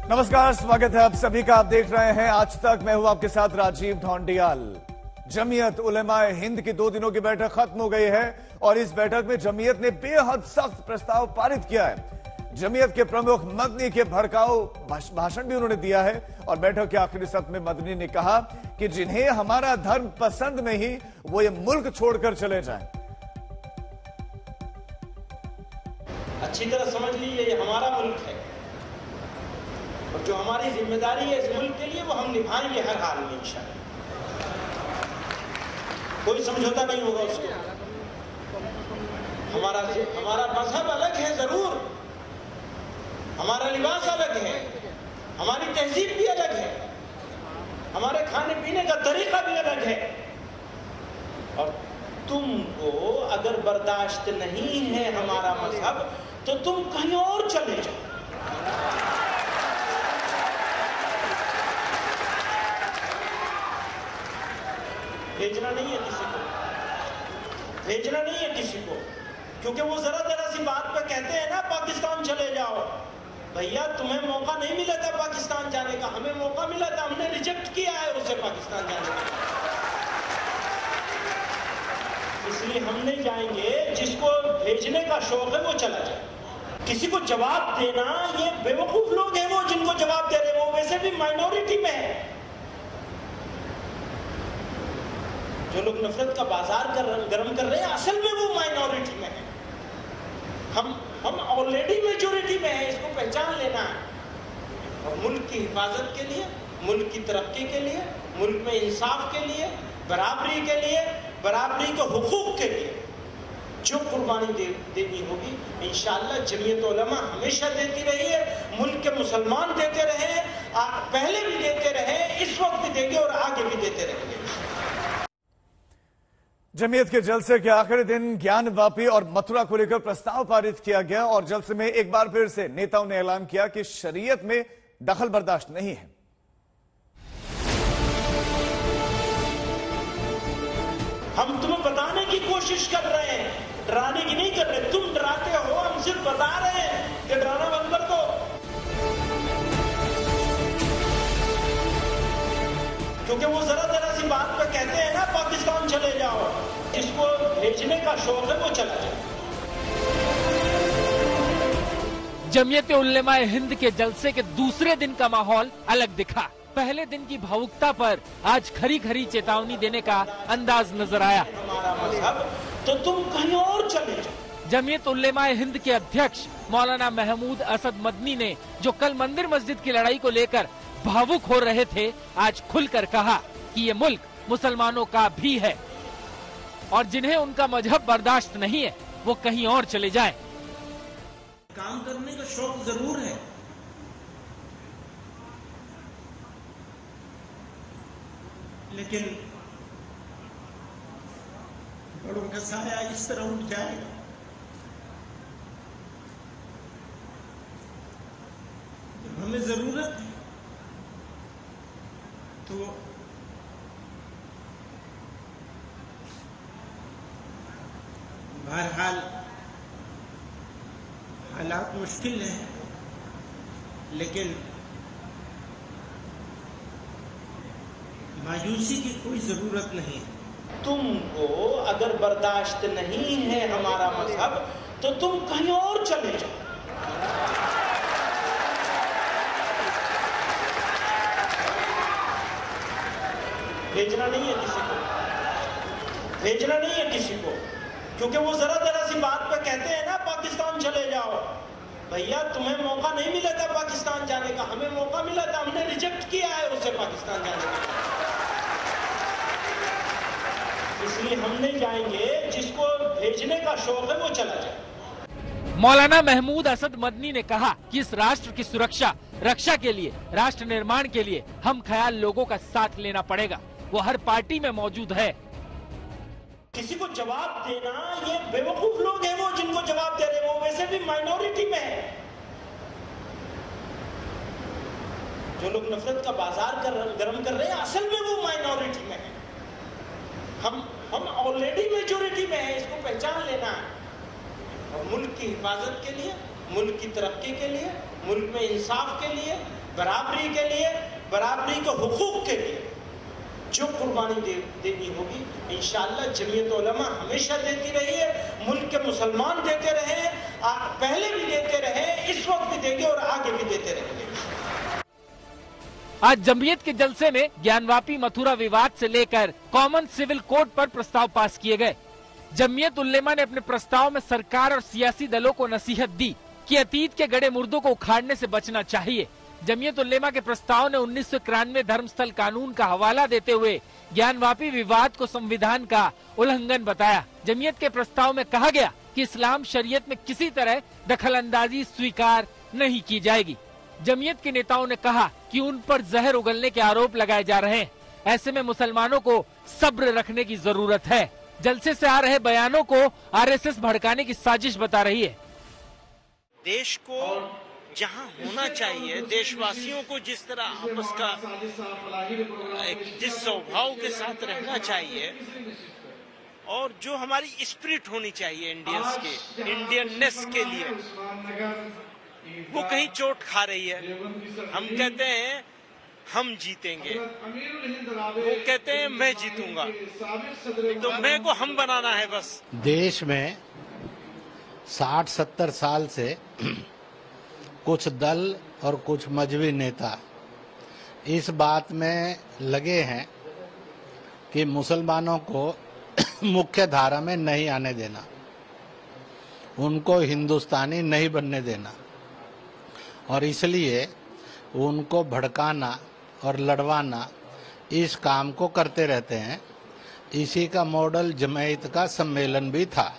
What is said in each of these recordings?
नमस्कार, स्वागत है आप सभी का। आप देख रहे हैं आज तक। मैं हूं आपके साथ राजीव ढोंडियाल। जमीयत उलेमाए हिंद की 2 दिनों की बैठक खत्म हो गई है और इस बैठक में जमीयत ने बेहद सख्त प्रस्ताव पारित किया है। जमीयत के प्रमुख मदनी के भड़काऊ भाषण भी उन्होंने दिया है और बैठक के आखिरी सत्र में मदनी ने कहा कि जिन्हें हमारा धर्म पसंद नहीं वो ये मुल्क छोड़कर चले जाएं। अच्छी तरह समझ लीजिए, ये हमारा मुल्क है और जो हमारी जिम्मेदारी है इस मुल्क के लिए वो हम निभाएंगे हर हाल में इंशाअल्लाह। कोई समझौता नहीं होगा उसको। हमारा मजहब अलग है जरूर, हमारा लिबास अलग है, हमारी तहजीब भी अलग है, हमारे खाने पीने का तरीका भी अलग है और तुमको अगर बर्दाश्त नहीं है हमारा मजहब तो तुम कहीं और चले जाओ। भेजना नहीं है किसी को, भेजना नहीं है किसी को, क्योंकि वो जरा सी बात पे कहते हैं ना पाकिस्तान चले जाओ। भैया तुम्हें मौका नहीं मिला था पाकिस्तान जाने का, हमें मौका मिला था, हमने रिजेक्ट किया है उसे पाकिस्तान जाने का। इसलिए हम नहीं जाएंगे। जिसको भेजने का शौक है वो चला जाए। किसी को जवाब देना, ये बेवकूफ लोग हैं वो जिनको जवाब दे रहे हैं, वो वैसे भी माइनॉरिटी में है। जो लोग नफरत का बाजार गर्म कर रहे हैं असल में वो माइनॉरिटी में है। हम ऑलरेडी मेजोरिटी में है, इसको पहचान लेना है। और मुल्क की हिफाजत के लिए, मुल्क की तरक्की के लिए, मुल्क में इंसाफ के लिए, बराबरी के लिए, बराबरी के हुकूक के लिए जो कुर्बानी देनी होगी इंशाअल्लाह जमीयत उलमा हमेशा देती रही है। मुल्क के मुसलमान देते रहे, पहले भी देते रहे, इस वक्त भी देंगे और आगे भी देते रहेंगे। जमीयत के जलसे के आखिरी दिन ज्ञान वापी और मथुरा को लेकर प्रस्ताव पारित किया गया और जलसे में एक बार फिर से नेताओं ने ऐलान किया कि शरीयत में दखल बर्दाश्त नहीं है। हम तुम्हें बताने की कोशिश कर रहे हैं, डराने की नहीं कर रहे। तुम डराते हो, हम सिर्फ बता रहे हैं कि डराना बंद कर दो। क्योंकि वो जरा सी बात पे कहते हैं ना पाकिस्तान चले जाओ। जिसको भेजने का शौक है वो चला जाए। जमीयत उलेमाए हिंद के जलसे के दूसरे दिन का माहौल अलग दिखा। पहले दिन की भावुकता पर आज खरी खरी चेतावनी देने का अंदाज नजर आया। हमारा मजहब तो तुम कहीं और चले जाओ। जमीयत उलेमाए हिंद के अध्यक्ष मौलाना महमूद असद मदनी ने जो कल मंदिर मस्जिद की लड़ाई को लेकर भावुक हो रहे थे, आज खुलकर कहा कि ये मुल्क मुसलमानों का भी है और जिन्हें उनका मजहब बर्दाश्त नहीं है वो कहीं और चले जाएं। काम करने का शौक जरूर है, लेकिन बड़ों का साया इस तरह उठ जाएगा। जब हमें जरूरत है तो बहरहाल हालात मुश्किल हैं, लेकिन मायूसी की कोई जरूरत नहीं। तुमको अगर बर्दाश्त नहीं है हमारा मजहब तो तुम कहीं और चले जाओ। भेजना नहीं है किसी को, भेजना नहीं है किसी को, क्योंकि वो जरा सी बात पे कहते हैं ना पाकिस्तान चले जाओ। भैया तुम्हें मौका नहीं मिला था पाकिस्तान जाने का, हमें मौका मिला था, हमने रिजेक्ट किया है उसे पाकिस्तान जाने का। इसलिए हम नहीं जाएंगे। जिसको भेजने का शौक है वो चला जाए। मौलाना महमूद असद मदनी ने कहा कि इस राष्ट्र की सुरक्षा रक्षा के लिए, राष्ट्र निर्माण के लिए हम ख्याल लोगों का साथ लेना पड़ेगा। वो हर पार्टी में मौजूद है। किसी को जवाब देना, ये बेवकूफ लोग हैं वो जिनको जवाब दे रहे हैं, वो वैसे भी माइनॉरिटी में है। जो लोग नफरत का बाजार गर्म कर रहे हैं असल में वो माइनॉरिटी में है। हम ऑलरेडी मेजोरिटी में है, इसको पहचान लेना है। और मुल्क की हिफाजत के लिए, मुल्क की तरक्की के लिए, मुल्क में इंसाफ के लिए, बराबरी के लिए, बराबरी के हुकूक के लिए जो कुर्बानी देनी होगी, इंशाअल्लाह जमीयत उलमा हमेशा देती रही है, मुल्क के मुसलमान देते रहे, पहले भी देते रहे, इस वक्त भी देंगे और आगे भी देते रहेंगे। आज जमीयत के जलसे में ज्ञानवापी मथुरा विवाद से लेकर कॉमन सिविल कोड पर प्रस्ताव पास किए गए। जमीयत उल्लेमा ने अपने प्रस्ताव में सरकार और सियासी दलों को नसीहत दी कि अतीत के गड़े मुर्दों को उखाड़ने से बचना चाहिए। जमीयत उल्लेमा के प्रस्ताव ने 1991 धर्मस्थल कानून का हवाला देते हुए ज्ञानवापी विवाद को संविधान का उल्लंघन बताया। जमीयत के प्रस्ताव में कहा गया कि इस्लाम शरीयत में किसी तरह दखलंदाजी स्वीकार नहीं की जाएगी। जमीयत के नेताओं ने कहा कि उन पर जहर उगलने के आरोप लगाए जा रहे हैं। ऐसे में मुसलमानों को सब्र रखने की जरूरत है। जलसे से आ रहे बयानों को आरएसएस भड़काने की साजिश बता रही है। देश को जहां होना चाहिए, देशवासियों को जिस तरह आपस का जिस स्वभाव के साथ रहना चाहिए और जो हमारी स्पिरिट होनी चाहिए इंडियननेस के लिए, वो कहीं चोट खा रही है। हम कहते हैं हम जीतेंगे, वो कहते हैं मैं जीतूंगा, तो मैं को हम बनाना है बस। देश में 60-70 साल से कुछ दल और कुछ मजहबी नेता इस बात में लगे हैं कि मुसलमानों को मुख्य धारा में नहीं आने देना, उनको हिंदुस्तानी नहीं बनने देना, और इसलिए उनको भड़काना और लड़वाना इस काम को करते रहते हैं। इसी का मॉडल जमायत का सम्मेलन भी था।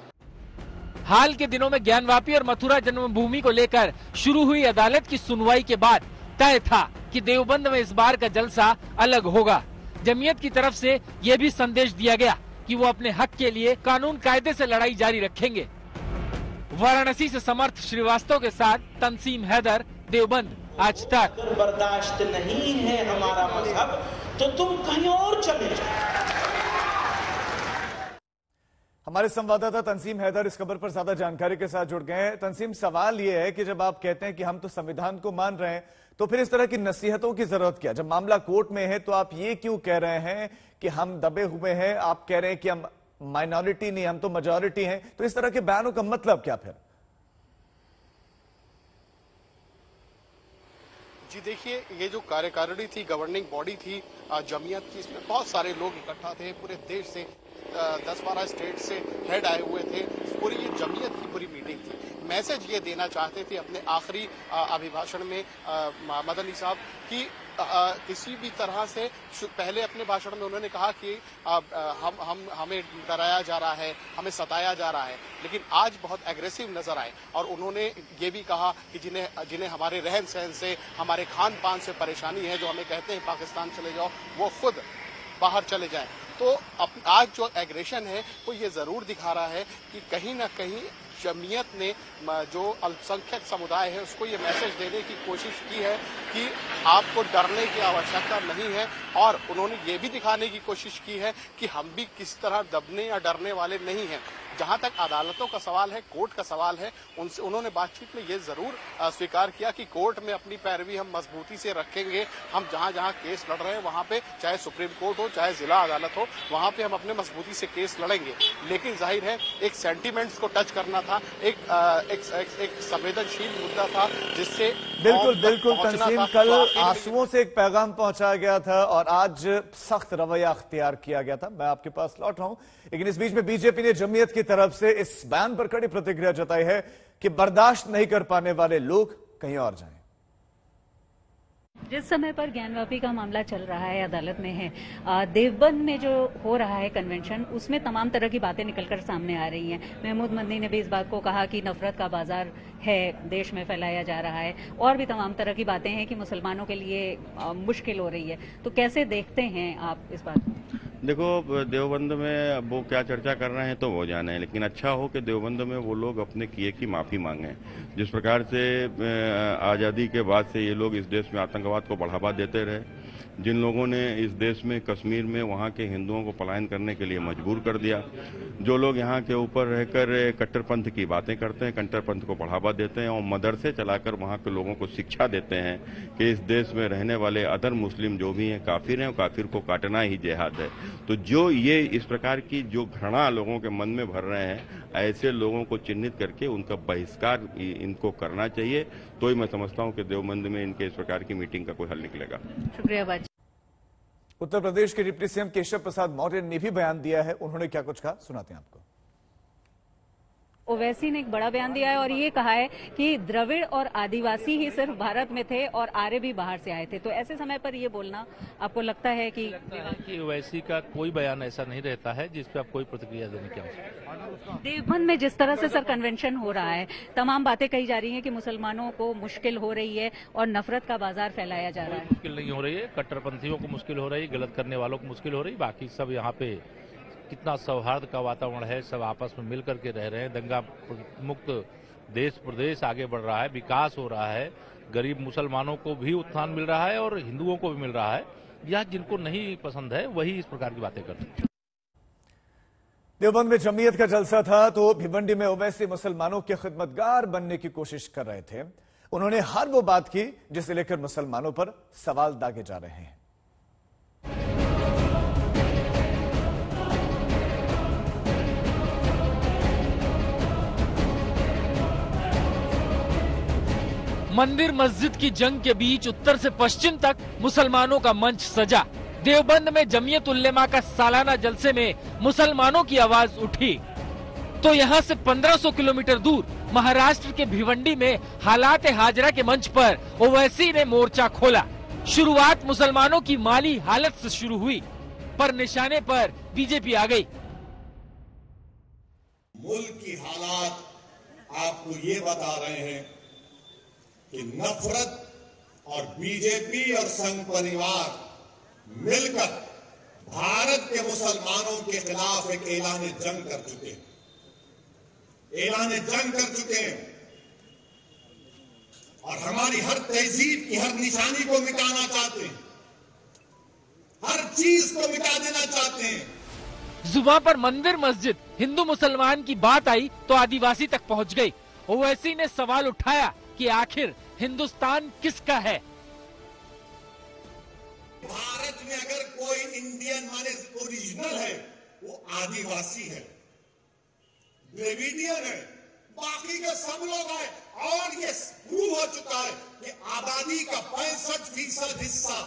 हाल के दिनों में ज्ञानवापी और मथुरा जन्मभूमि को लेकर शुरू हुई अदालत की सुनवाई के बाद तय था कि देवबंद में इस बार का जलसा अलग होगा। जमीयत की तरफ से यह भी संदेश दिया गया कि वो अपने हक के लिए कानून कायदे से लड़ाई जारी रखेंगे। वाराणसी से समर्थ श्रीवास्तव के साथ तंसीम हैदर, देवबंद, आज तक। अगर बर्दाश्त नहीं है हमारा मजहब तो तुम कहीं और चले जाओ। हमारे संवाददाता तंसीम हैदर इस खबर पर ज्यादा जानकारी के साथ जुड़ गए हैं। तंसीम, सवाल यह है कि जब आप कहते हैं कि हम तो संविधान को मान रहे हैं, तो फिर इस तरह की नसीहतों की जरूरत क्या? जब मामला कोर्ट में है तो आप ये क्यों कह रहे हैं कि हम दबे हुए हैं? आप कह रहे हैं कि हम माइनॉरिटी नहीं, हम तो मेजॉरिटी हैं। तो इस तरह के बयानों का मतलब क्या फिर? जी देखिए, ये जो कार्यकारिणी थी, गवर्निंग बॉडी थी जमीयत की, इसमें बहुत सारे लोग इकट्ठा थे। पूरे देश से 10-12 स्टेट से हेड आए हुए थे। पूरी ये जमीयत की पूरी मीटिंग थी। मैसेज ये देना चाहते थे अपने आखिरी अभिभाषण में मदनी साहब कि किसी भी तरह से पहले अपने भाषण में उन्होंने कहा कि हमें डराया जा रहा है, हमें सताया जा रहा है, लेकिन आज बहुत एग्रेसिव नजर आए। और उन्होंने ये भी कहा कि जिन्हें हमारे रहन सहन से, हमारे खान पान से परेशानी है, जो हमें कहते हैं पाकिस्तान चले जाओ, वो खुद बाहर चले जाएं। तो आज जो एग्रेशन है वो ये जरूर दिखा रहा है कि कहीं ना कहीं जमीयत ने जो अल्पसंख्यक समुदाय है उसको ये मैसेज देने की कोशिश की है कि आपको डरने की आवश्यकता नहीं है। और उन्होंने ये भी दिखाने की कोशिश की है कि हम भी किस तरह दबने या डरने वाले नहीं हैं। जहां तक अदालतों का सवाल है, कोर्ट का सवाल है, उनसे उन्होंने बातचीत में ये जरूर स्वीकार किया कि कोर्ट में अपनी पैरवी हम मजबूती से रखेंगे। हम जहां जहां केस लड़ रहे हैं वहां पे, चाहे सुप्रीम कोर्ट हो चाहे जिला अदालत हो, वहां पे हम अपने मजबूती से केस लड़ेंगे। लेकिन जाहिर है एक सेंटीमेंट्स को टच करना था, एक संवेदनशील मुद्दा था जिससे बिल्कुल तंसीम, कल आंसुओं से एक पैगाम पहुंचाया गया था और आज सख्त रवैया अख्तियार किया गया था। मैं आपके पास लौट रहा हूं, लेकिन इस बीच में बीजेपी ने जमीयत की तरफ से इस बयान पर कड़ी प्रतिक्रिया जताई है कि बर्दाश्त नहीं कर पाने वाले लोग कहीं और जाएं। जिस समय पर ज्ञानवापी का मामला चल रहा है, अदालत में है, देवबंद में जो हो रहा है कन्वेंशन, उसमें तमाम तरह की बातें निकलकर सामने आ रही हैं। महमूद मदनी ने भी इस बात को कहा कि नफरत का बाजार है, देश में फैलाया जा रहा है, और भी तमाम तरह की बातें हैं कि मुसलमानों के लिए मुश्किल हो रही है। तो कैसे देखते हैं आप इस बात को? देखो, देवबंद में वो क्या चर्चा कर रहे हैं तो वो जाने, लेकिन अच्छा हो कि देवबंद में वो लोग अपने किए की माफी मांगे। जिस प्रकार से आज़ादी के बाद से ये लोग इस देश में आतंकवाद को बढ़ावा देते रहे, जिन लोगों ने इस देश में कश्मीर में वहाँ के हिंदुओं को पलायन करने के लिए मजबूर कर दिया, जो लोग यहाँ के ऊपर रहकर कट्टरपंथ की बातें करते हैं, कट्टरपंथ को बढ़ावा देते हैं और मदरसे चलाकर वहाँ के लोगों को शिक्षा देते हैं कि इस देश में रहने वाले अदर मुस्लिम जो भी हैं काफिर हैं और काफिर को काटना ही जिहाद है। तो जो ये इस प्रकार की जो घृणा लोगों के मन में भर रहे हैं, ऐसे लोगों को चिन्हित करके उनका बहिष्कार इनको करना चाहिए। तो ही मैं समझता हूँ कि देवबंद में इनके इस प्रकार की मीटिंग का कोई हल निकलेगा। शुक्रिया बाजी। उत्तर प्रदेश के डिप्टी सीएम केशव प्रसाद मौर्य ने भी बयान दिया है। उन्होंने क्या कुछ कहा, सुनाते हैं आपको। ओवैसी ने एक बड़ा बयान दिया है और ये कहा है कि द्रविड़ और आदिवासी ही सिर्फ भारत में थे और आर्य भी बाहर से आए थे। तो ऐसे समय पर ये बोलना आपको लगता है कि ओवैसी का कोई बयान ऐसा नहीं रहता है जिस पे आप कोई प्रतिक्रिया देने की आवश्यकता। देवबंद में जिस तरह से सर कन्वेंशन हो रहा है, तमाम बातें कही जा रही हैं कि मुसलमानों को मुश्किल हो रही है और नफरत का बाजार फैलाया जा रहा है। मुश्किल नहीं हो रही है, कट्टरपंथियों को मुश्किल हो रही है, गलत करने वालों को मुश्किल हो रही है। बाकी सब यहाँ पे कितना सौहार्द का वातावरण है, सब आपस में मिल करके रह रहे हैं। दंगा मुक्त देश प्रदेश आगे बढ़ रहा है, विकास हो रहा है, गरीब मुसलमानों को भी उत्थान मिल रहा है और हिंदुओं को भी मिल रहा है। या जिनको नहीं पसंद है वही इस प्रकार की बातें करते हैं। देवबंद में जमीयत का जलसा था तो भिवंडी में ओवैसी मुसलमानों के खिदमतगार बनने की कोशिश कर रहे थे। उन्होंने हर वो बात की जिसे लेकर मुसलमानों पर सवाल दागे जा रहे हैं। मंदिर मस्जिद की जंग के बीच उत्तर से पश्चिम तक मुसलमानों का मंच सजा। देवबंद में जमीयत उल्लेमा का सालाना जलसे में मुसलमानों की आवाज उठी तो यहाँ से 1500 किलोमीटर दूर महाराष्ट्र के भिवंडी में हालात हाजरा के मंच पर ओवैसी ने मोर्चा खोला। शुरुआत मुसलमानों की माली हालत से शुरू हुई, पर निशाने पर बीजेपी आ गई। मुल्क की हालात आपको ये बता रहे हैं कि नफरत और बीजेपी और संघ परिवार मिलकर भारत के मुसलमानों के खिलाफ एक ऐलान जंग कर चुके हैं, ऐलान जंग कर चुके हैं और हमारी हर तहजीब की हर निशानी को मिटाना चाहते हैं, हर चीज को मिटा देना चाहते हैं। जुबान पर मंदिर मस्जिद हिंदू मुसलमान की बात आई तो आदिवासी तक पहुंच गई। ओवैसी ने सवाल उठाया कि आखिर हिंदुस्तान किसका है। भारत में अगर कोई इंडियन माने ओरिजिनल है वो आदिवासी है, द्रविडियन है, बाकी के सब लोग आए और ये प्रूव हो चुका है कि आबादी का 65% हिस्सा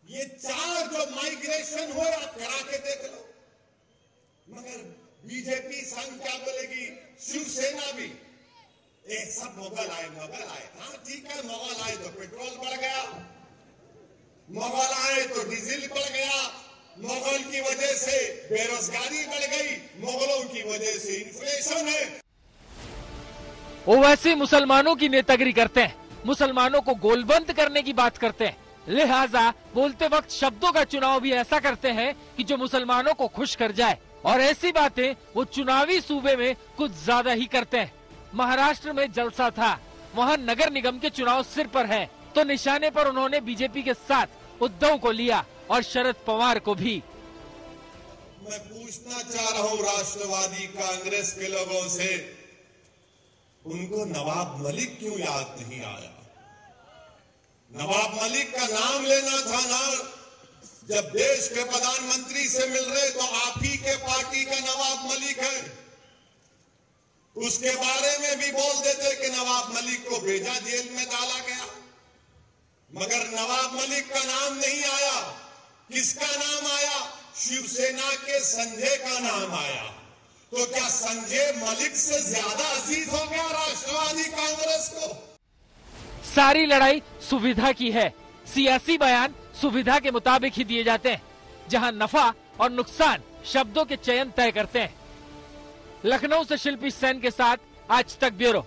ये चार जो माइग्रेशन हुए आप करा के देख लो। मगर बीजेपी संघ क्या बोलेगी, शिवसेना भी सब मुगल आए। हाँ ठीक है, मुगल आए तो पेट्रोल बढ़ गया, मुगल आए तो डीजल बढ़ गया, मुगल की वजह से बेरोजगारी बढ़ गई, मुगलों की वजह से इन्फ्लेशन है। ओवैसी मुसलमानों की नेतागिरी करते हैं, मुसलमानों को गोलबंद करने की बात करते हैं, लिहाजा बोलते वक्त शब्दों का चुनाव भी ऐसा करते हैं कि जो मुसलमानों को खुश कर जाए। और ऐसी बातें वो चुनावी सूबे में कुछ ज्यादा ही करते हैं। महाराष्ट्र में जलसा था, वहाँ नगर निगम के चुनाव सिर पर है, तो निशाने पर उन्होंने बीजेपी के साथ उद्धव को लिया और शरद पवार को भी। मैं पूछना चाह रहा हूँ राष्ट्रवादी कांग्रेस के लोगों से, उनको नवाब मलिक क्यों याद नहीं आया? नवाब मलिक का नाम लेना था ना। जब देश के प्रधानमंत्री से मिल रहे तो आप ही के पार्टी का नवाब मलिक है, उसके बारे में भी बोल देते कि नवाब मलिक को भेजा, जेल में डाला गया। मगर नवाब मलिक का नाम नहीं आया। किसका नाम आया? शिवसेना के संजय का नाम आया। तो क्या संजय मलिक से ज्यादा अजीज हो गया राष्ट्रवादी कांग्रेस को? सारी लड़ाई सुविधा की है। सियासी बयान सुविधा के मुताबिक ही दिए जाते हैं, जहां नफा और नुकसान शब्दों के चयन तय करते हैं। लखनऊ से शिल्पी सेन के साथ आज तक ब्यूरो।